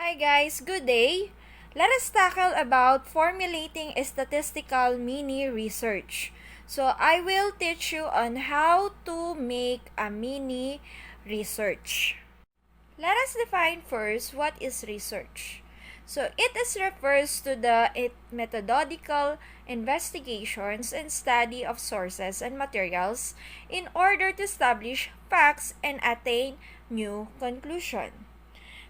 Hi guys, good day. Let us tackle about formulating a statistical mini research. So I will teach you on how to make a mini research. Let us define first what is research. So refers to the methodological investigations and study of sources and materials in order to establish facts and attain new conclusion.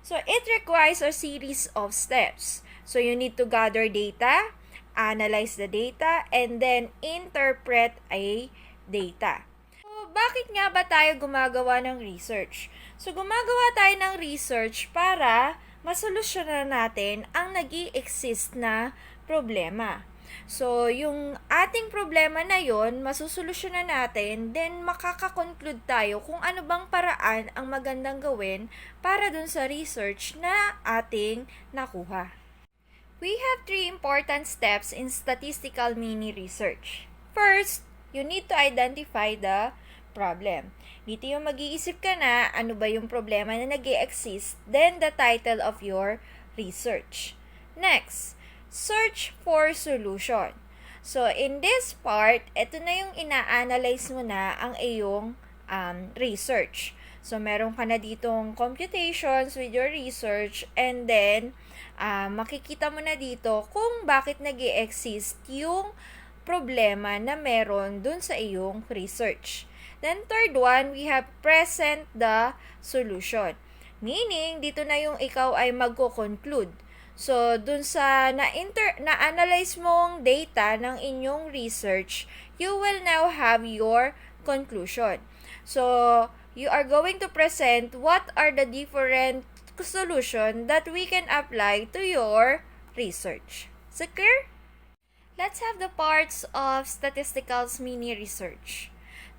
So it requires a series of steps. So you need to gather data, analyze the data, and then interpret a data. So bakit nga ba tayo gumagawa ng research? So gumagawa tayo ng research para masolusyonan natin ang nag-i-exist na problema. So, yung ating problema na yon, masusolusyonan natin, then makaka-conclude tayo kung ano bang paraan ang magandang gawin para dun sa research na ating nakuha. We have 3 important steps in statistical mini research. First, you need to identify the problem. Dito yung mag-iisip ka na ano ba yung problema na nag-i-exist, then the title of your research. Next, search for solution. So, in this part, ito na yung ina-analyze mo na ang iyong research. So, meron ka na ditong computations with your research and then, makikita mo na dito kung bakit nag-i-exist yung problema na meron dun sa iyong research. Then, third one, we have present the solution. Meaning, dito na yung ikaw ay magko-conclude. So, dun sa na-analyze mong data ng inyong research, you will now have your conclusion. So, you are going to present what are the different solution that we can apply to your research. So, clear? Let's have the parts of statistical's mini research.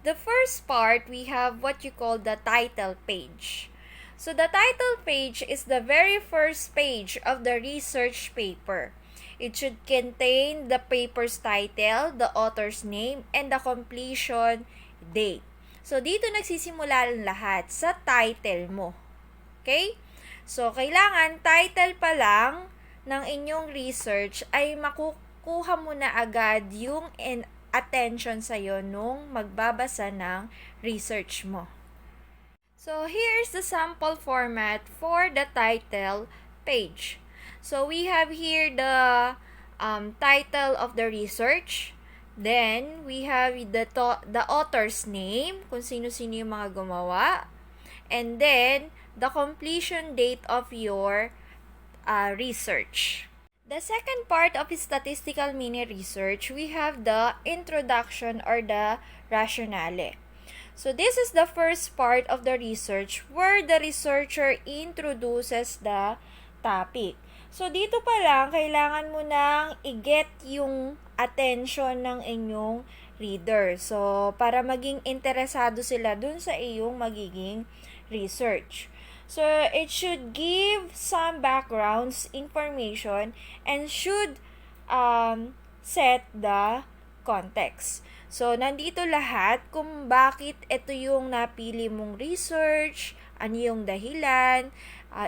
The first part, we have what you call the title page. So, the title page is the very first page of the research paper. It should contain the paper's title, the author's name, and the completion date. So, dito nagsisimula ang lahat sa title mo. Okay? So, kailangan title pa lang ng inyong research ay makukuha mo na agad yung attention sa'yo nung magbabasa ng research mo. So, here's the sample format for the title page. So, we have here the title of the research. Then, we have the author's name, kung sino-sino yung mga gumawa. And then, the completion date of your research. The second part of statistical mini research, we have the introduction or the rationale. So, this is the first part of the research where the researcher introduces the topic. So, dito pa lang, kailangan mo nang i-get yung attention ng inyong reader. So, para maging interesado sila dun sa iyong magiging research. So, it should give some backgrounds information and should set the context. So, nandito lahat kung bakit ito yung napili mong research, ano yung dahilan,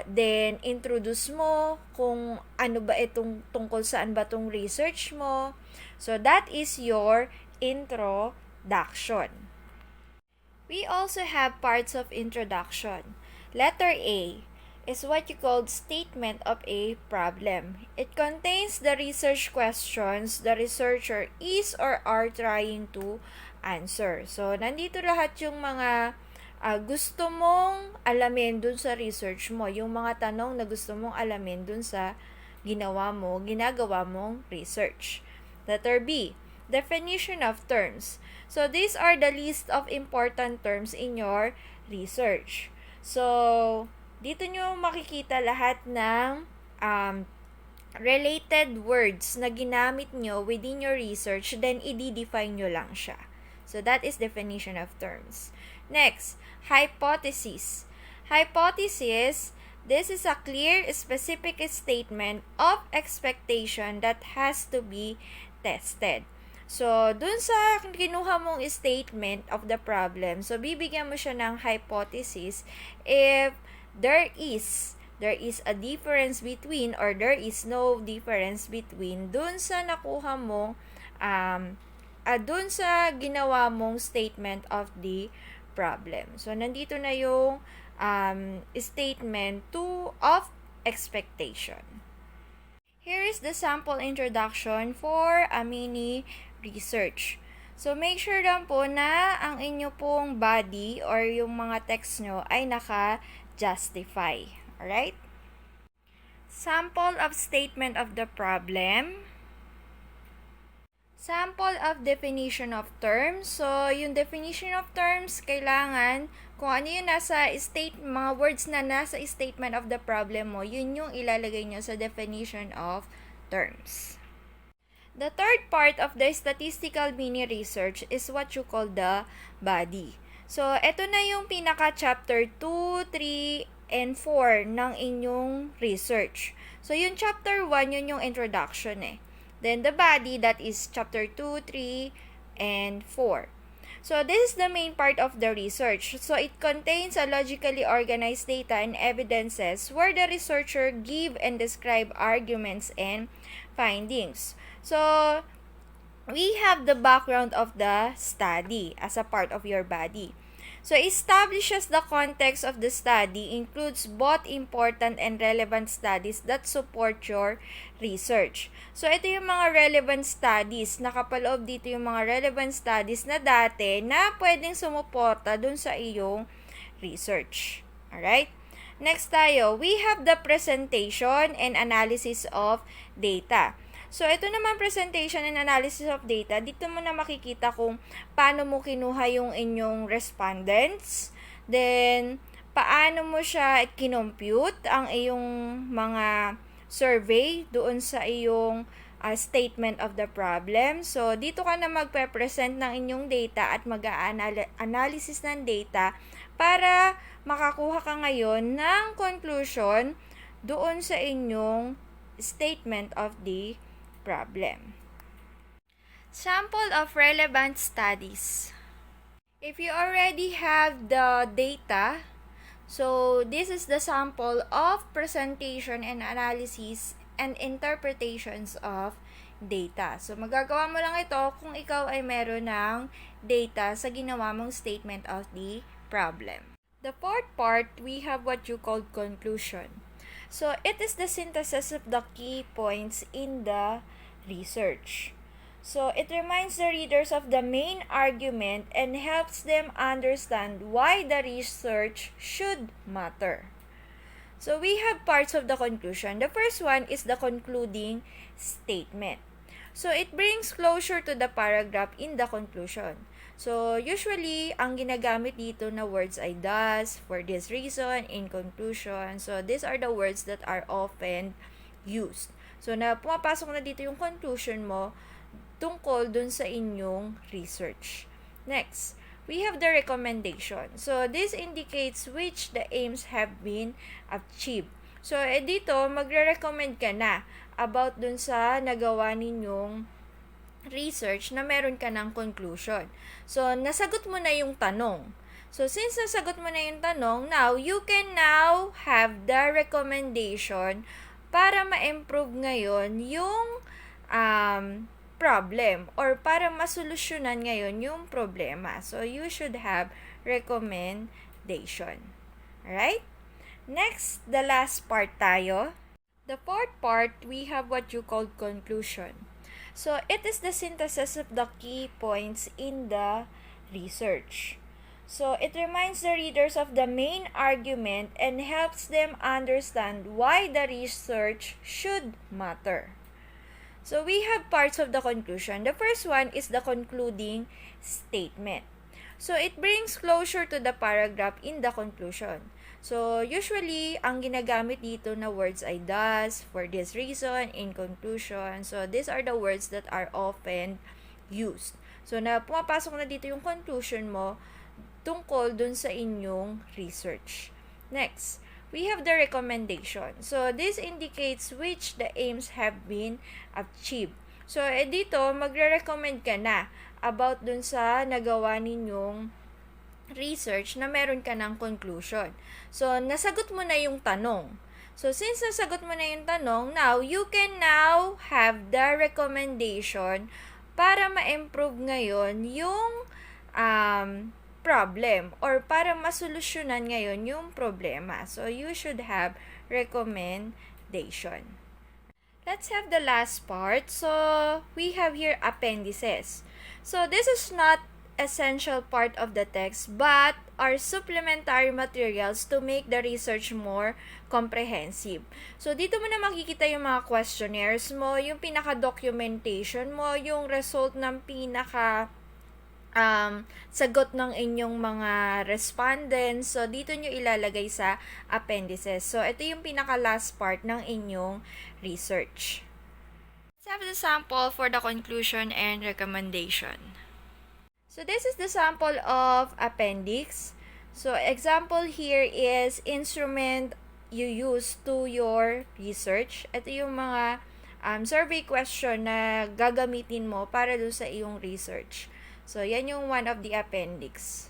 then introduce mo kung ano ba itong tungkol saan ba itong research mo. So, that is your introduction. We also have parts of introduction. Letter A is what you call statement of a problem. It contains the research questions the researcher is or are trying to answer. So, nandito lahat yung mga gusto mong alamin dun sa research mo, yung mga tanong na gusto mong alamin dun sa ginagawa mong research. Letter B, definition of terms. So, these are the list of important terms in your research. So, dito nyo makikita lahat ng related words na ginamit nyo within your research, then i-define nyo lang siya. So, that is definition of terms. Next, hypothesis. Hypothesis, this is a clear, specific statement of expectation that has to be tested. So, dun sa kinuha mong statement of the problem, so bibigyan mo siya ng hypothesis if there is there is a difference between or there is no difference between dun sa nakuha mong dun sa ginawa mong statement of the problem. So, nandito na yung statement 2 of expectation. Here is the sample introduction for a mini research. So, make sure lang po na ang inyo pong body or yung mga text nyo ay naka-justify. Alright? Sample of statement of the problem. Sample of definition of terms. So, yung definition of terms, kailangan kung ano yung nasa mga words na nasa statement of the problem mo, yun yung ilalagay nyo sa definition of terms. The third part of the statistical mini research is what you call the body. So, ito na yung pinaka-chapter 2, 3, and 4 ng inyong research. So, yung chapter 1, yun yung introduction eh. Then, the body, that is chapter 2, 3, and 4. So, this is the main part of the research. So, it contains a logically organized data and evidences where the researcher give and describe arguments and findings. So, we have the background of the study as a part of your body. So, establishes the context of the study, includes both important and relevant studies that support your research. So, ito yung mga relevant studies. Nakapaloob dito yung mga relevant studies na dati na pwedeng sumuporta dun sa iyong research. Alright? Next tayo, we have the presentation and analysis of data. So, ito naman presentation and analysis of data. Dito mo na makikita kung paano mo kinuha yung inyong respondents. Then, paano mo siya kinompute ang iyong mga survey doon sa iyong statement of the problem. So, dito ka na magpe-present ng inyong data at mag-analysis ng data para makakuha ka ngayon ng conclusion doon sa inyong statement of the problem. Sample of relevant studies. If you already have the data, so this is the sample of presentation and analysis and interpretations of data. So magagawa mo lang ito kung ikaw ay meron ng data sa ginawa mong statement of the problem. The fourth part, we have what you call conclusion. So it is the synthesis of the key points in the research. So, it reminds the readers of the main argument and helps them understand why the research should matter. So, we have parts of the conclusion. The first one is the concluding statement. So, it brings closure to the paragraph in the conclusion. So, usually, ang ginagamit dito na words ay thus, for this reason, in conclusion. So, these are the words that are often used. So, pumapasok na dito yung conclusion mo tungkol dun sa inyong research. Next, we have the recommendation. So, this indicates which the aims have been achieved. So, dito, magre-recommend ka na about dun sa nagawa ninyong research na meron ka ng conclusion. So, nasagot mo na yung tanong. So, since nasagot mo na yung tanong, now, you can now have the recommendation para ma-improve ngayon yung problem or para masolusyonan ngayon yung problema. So, you should have recommendation. Alright? Next, the last part tayo. The fourth part, we have what you call conclusion. So, it is the synthesis of the key points in the research. So, it reminds the readers of the main argument and helps them understand why the research should matter. So, we have parts of the conclusion. The first one is the concluding statement. So, it brings closure to the paragraph in the conclusion. So, usually, ang ginagamit dito na words ay thus, for this reason, in conclusion. So, these are the words that are often used. So, pumapasok na dito yung conclusion mo tungkol dun sa inyong research. Next, we have the recommendation. So, this indicates which the aims have been achieved. So, dito, magre-recommend ka na about dun sa nagawa ninyong research na meron ka ng conclusion. So, nasagot mo na yung tanong. So, since nasagot mo na yung tanong, now, you can now have the recommendation para ma-improve ngayon yung problem or para masolusyonan ngayon yung problema. So, you should have recommendation. Let's have the last part. So, we have here appendices. So, this is not essential part of the text but are supplementary materials to make the research more comprehensive. So, dito mo na makikita yung mga questionnaires mo, yung pinaka-documentation mo, yung result ng sagot ng inyong mga respondents. So, dito nyo ilalagay sa appendices. So, ito yung pinaka-last part ng inyong research. Let's have the sample for the conclusion and recommendation. So, this is the sample of appendix. So, example here is instrument you use to your research. Ito yung mga survey question na gagamitin mo para doon sa iyong research. So, yan yung one of the appendix.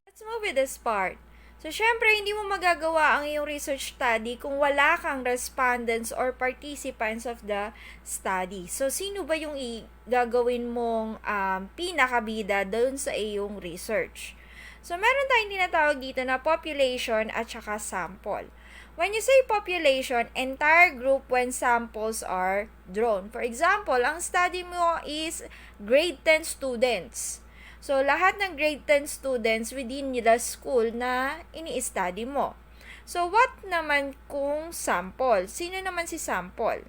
Let's move with this part. So, syempre, hindi mo magagawa ang iyong research study kung wala kang respondents or participants of the study. So, sino ba yung gagawin mong pinakabida doon sa iyong research? So, meron tayong tinatawag dito na population at saka sample. When you say population, entire group when samples are drawn. For example, ang study mo is grade 10 students. So, lahat ng grade 10 students within the school na ini-study mo. So, what naman kung sample? Sino naman si sample?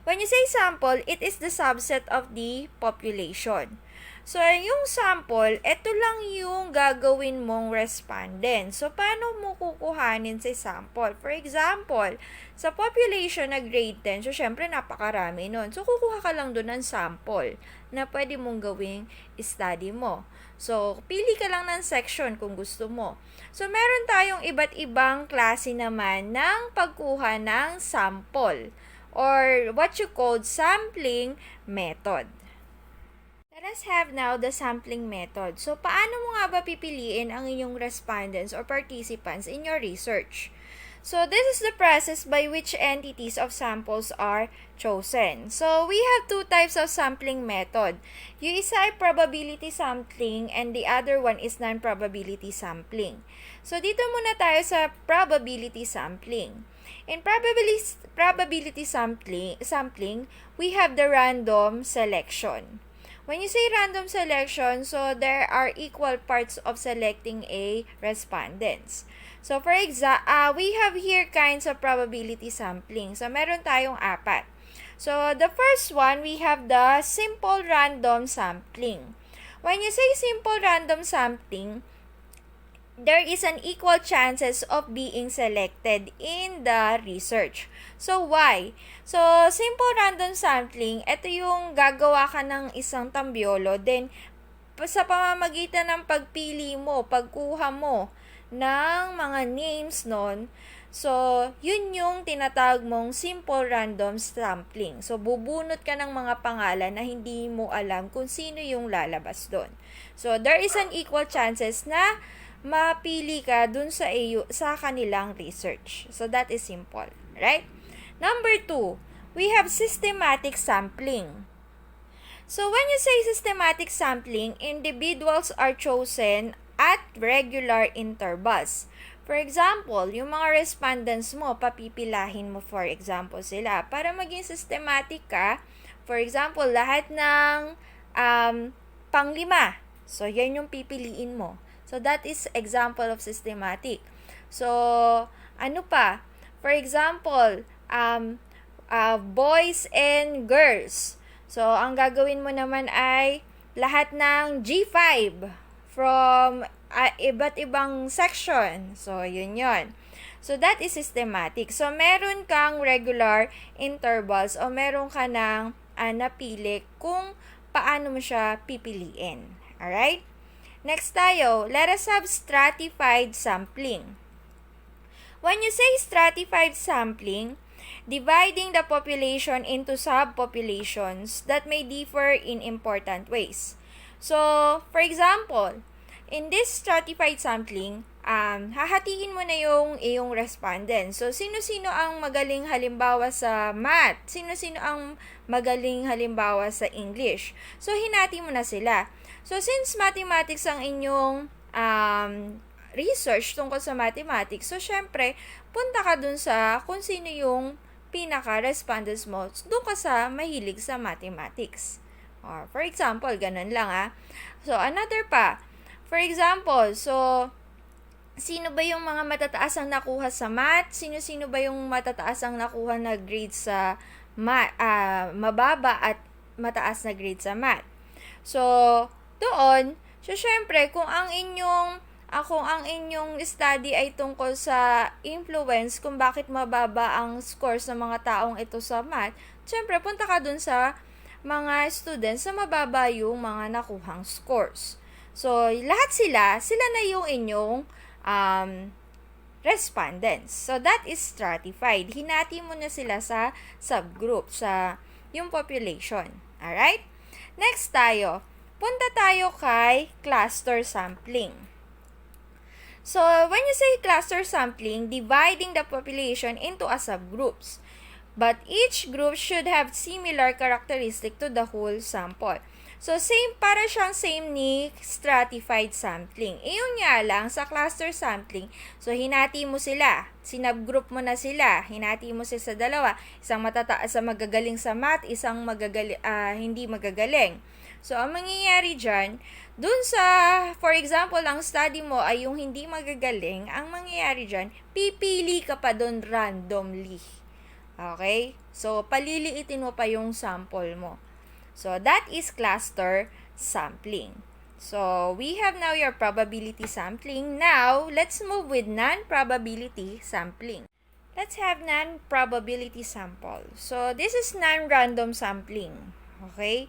When you say sample, it is the subset of the population. So, yung sample, ito lang yung gagawin mong respondent. So, paano mo kukuhanin si sample? For example, sa population na grade 10, so, syempre, napakarami nun. So, kukuha ka lang doon ng sample na pwede mong gawing study mo. So, pili ka lang ng section kung gusto mo. So, meron tayong iba't ibang klase naman ng pagkuha ng sample or what you call sampling method. Let us have now the sampling method. So, paano mo nga ba pipiliin ang inyong respondents or participants in your research? So, this is the process by which entities of samples are chosen. So, we have two types of sampling method. Yung isa ay probability sampling and the other one is non-probability sampling. So, dito muna tayo sa probability sampling. In probability sampling, we have the random selection. When you say random selection, so there are equal parts of selecting a respondents. So, for example, we have here kinds of probability sampling. So, meron tayong 4. So, the first one, we have the simple random sampling. When you say simple random sampling, there is an equal chances of being selected in the research. So, why? So, simple random sampling, ito yung gagawa ka ng isang tambyolo, then, sa pamamagitan ng pagpili mo, pagkuha mo ng mga names nun, so, yun yung tinatawag mong simple random sampling. So, bubunot ka ng mga pangalan na hindi mo alam kung sino yung lalabas doon. So, there is an equal chances na mapili ka dun sa kanilang research. So, that is simple. Right? Number 2, we have systematic sampling. So, when you say systematic sampling, individuals are chosen at regular intervals. For example, yung mga respondents mo, papipilahin mo for example sila. Para maging systematic ka, for example, lahat ng pang-5. So, yan yung pipiliin mo. So, that is example of systematic. So, ano pa? For example, boys and girls. So, ang gagawin mo naman ay lahat ng G5 from iba't ibang section. So, yun. So, that is systematic. So, meron kang regular intervals o meron ka ng napili kung paano mo siya pipiliin. Alright? Next tayo, let us have stratified sampling. When you say stratified sampling, dividing the population into subpopulations that may differ in important ways. So, for example, in this stratified sampling, hahatiin mo na yung iyong respondents. So, sino-sino ang magaling halimbawa sa math? Sino-sino ang magaling halimbawa sa English? So, hinati mo na sila. So, since mathematics ang inyong research tungkol sa mathematics, so, syempre, punta ka dun sa kung sino yung pinaka-respondents mo. Doon ka sa mahilig sa mathematics. Or, for example, ganun lang So, another pa. For example, so, sino ba yung mga matataas ang nakuha sa math? Sino-sino ba yung matataas ang nakuha na grade sa mababa at mataas na grade sa math? So, doon, so syempre, kung ang inyong study ay tungkol sa influence kung bakit mababa ang scores ng mga taong ito sa math, syempre, punta ka dun sa mga students na mababa yung mga nakuhang scores. So, lahat sila na yung inyong respondents. So, that is stratified. Hinati mo na sila sa subgroup, sa yung population. Alright? Next tayo. Punta tayo kay cluster sampling. So, when you say cluster sampling, dividing the population into a subgroups. But each group should have similar characteristic to the whole sample. So, para siyang same ni stratified sampling. Iyon nga lang, sa cluster sampling, so, hinati mo sila. Sinubgroup mo na sila. Hinati mo sila sa dalawa. Isang matataas sa magagaling sa math, isang hindi magagaling. So, ang mangyayari dyan, dun sa, for example, ang study mo ay yung hindi magagaling, ang mangyayari dyan, pipili ka pa dun randomly. Okay? So, paliliitin mo pa yung sample mo. So, that is cluster sampling. So, we have now your probability sampling. Now, let's move with non-probability sampling. Let's have non-probability sample. So, this is non-random sampling. Okay?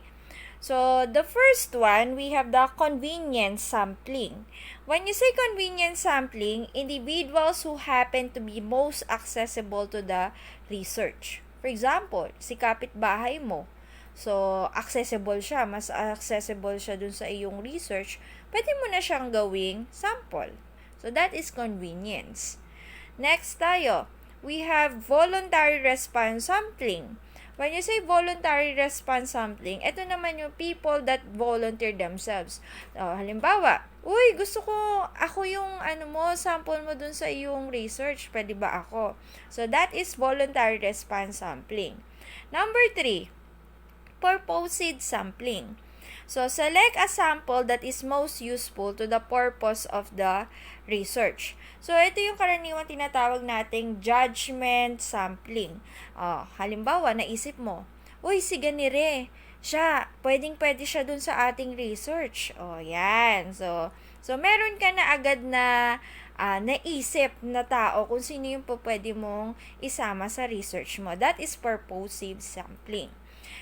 So, the first one, we have the convenience sampling. When you say convenience sampling, individuals who happen to be most accessible to the research. For example, si kapitbahay mo. So, accessible siya. Mas accessible siya dun sa iyong research. Pwede mo na siyang gawing sample. So, that is convenience. Next tayo. We have voluntary response sampling. When you say voluntary response sampling, ito naman yung people that volunteer themselves. Halimbawa, ako yung sample mo dun sa iyong research. Pwede ba ako? So, that is voluntary response sampling. Number 3. Purposed sampling. So, select a sample that is most useful to the purpose of the research. So, ito yung karaniwang tinatawag nating judgment sampling. Halimbawa, naisip mo, si ganire, pwede siya dun sa ating research. Yan. So meron ka na agad na naisip na tao kung sino yung pwede mong isama sa research mo. That is purposive sampling.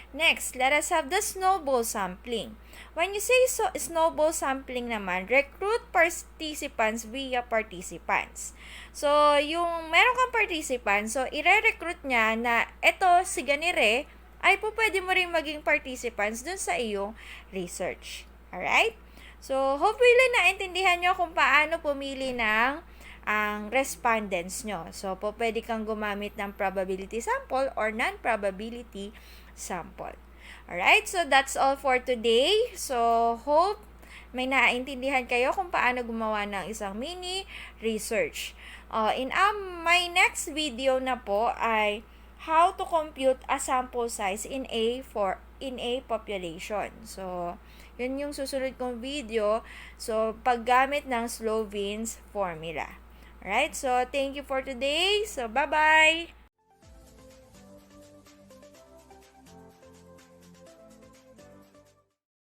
Next, let us have the snowball sampling. When you say snowball sampling naman, recruit participants via participants. So, yung meron kang participants, so i-recruit niya na eto si ganire ay pwede mo rin maging participants dun sa iyong research. Alright? So, hopefully naintindihan nyo kung paano pumili ng ang respondents nyo. So, pwede kang gumamit ng probability sample or non-probability sample. Alright, so that's all for today. So, hope may naintindihan kayo kung paano gumawa ng isang mini research. In my next video na po ay how to compute a sample size in a population. So, yun yung susunod kong video. So, paggamit ng Slovin's formula. Alright, so thank you for today. So, bye-bye!